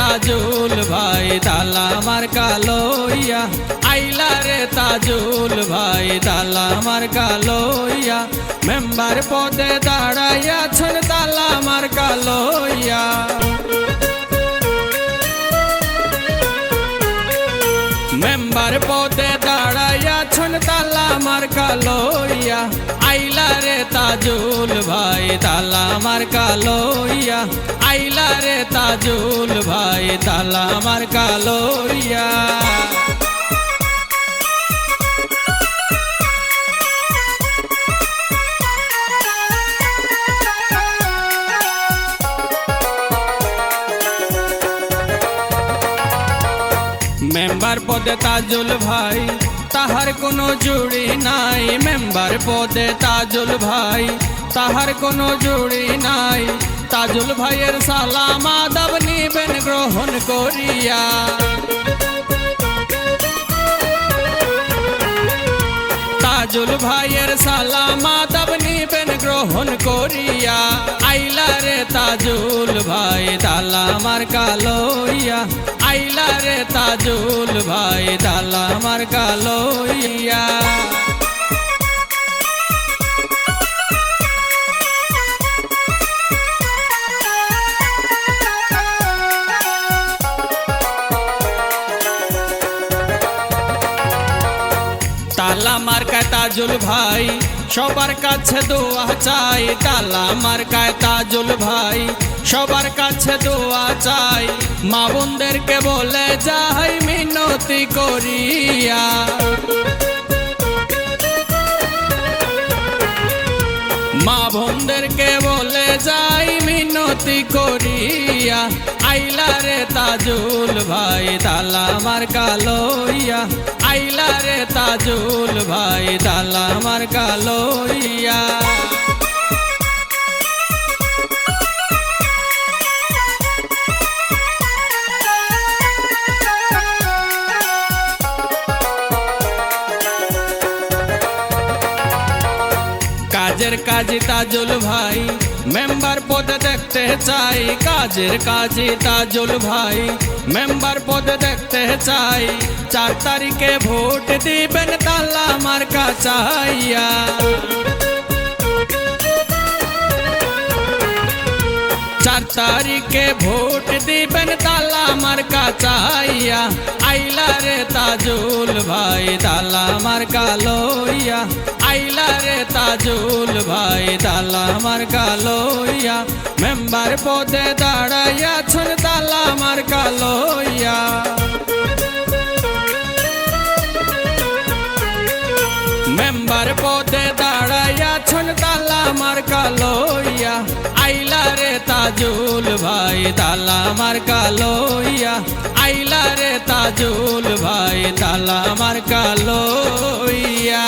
তাজুল ভাই তালা মার্কা লইয়া, আইলা রে তাজুল ভাই তালা মার্কা লইয়া, মেম্বার পদে দাঁড়াইয়াছেন তালা মার্কা লইয়া। মেম্বার পদে দাঁড়াইয়াছেন তালা মার্কা লইয়া, আইলা রে তাজুল ভাই তালা মার্কা লইয়া, আইলা রে তাজুল ভাই তালা মার্কা লইয়া। মেম্বার পদে তাজুল ভাই তাহার কোনো জুড়ি নাই, মেম্বার পদে তাজুল ভাই তাহার কোনো জুড়ি নাই, তাজুল ভাইয়ের সালাম আদাব নিবেন গ্রহণ করিয়া। তাজুল ভাইয়ের সালাম আদাব নিবেন গ্রহণ করিয়া, আইলা রে তাজুল ভাই তালা মার্কা লইয়া, আইলা রে তাজুল ভাই তালা মার্কা লইয়া। তালা মার্কায় তাজুল ভাই সবার কাছে দোয়া চাই, তালা মার্কায় তাজুল ভাই সবার কাছে দোয়া চাই, মা বোনদেরকে বলে যাই মিনতি করিয়া। মা বোনদেরকে বলে যাই মিনতি করিয়া, আইলা রে তাজুল ভাই তালা মার্কা লইয়া, আইলা রে তাজুল ভাই তালা মার্কা লইয়া। কাজের কাজী তাজুল ভাই মেম্বার পদে দেখতে চাই, কাজের কাজী তাজুল ভাই মেম্বার পদে দেখতে চাই, 4 তারিখে ভোট দিবেন তালা মার্কা চাইয়া। 4 তারিখে ভোট দিবেন তালা মার্কা চাইয়া, আইলা রে তাজুল ভাই তালা মার্কা লইয়া, আইলা রে তাজুল ভাই তালা মার্কা লইয়া, মেম্বার পদে দাঁড়াইয়াছেন তালা মার্কা লইয়া। মেম্বার পদে দাঁড়াইয়াছেন তালা মার্কা লইয়া, আইলা রে তাজুল ভাই তালা মার্কা লইয়া, আইলা রে তাজুল ভাই তালা মার্কা লইয়া।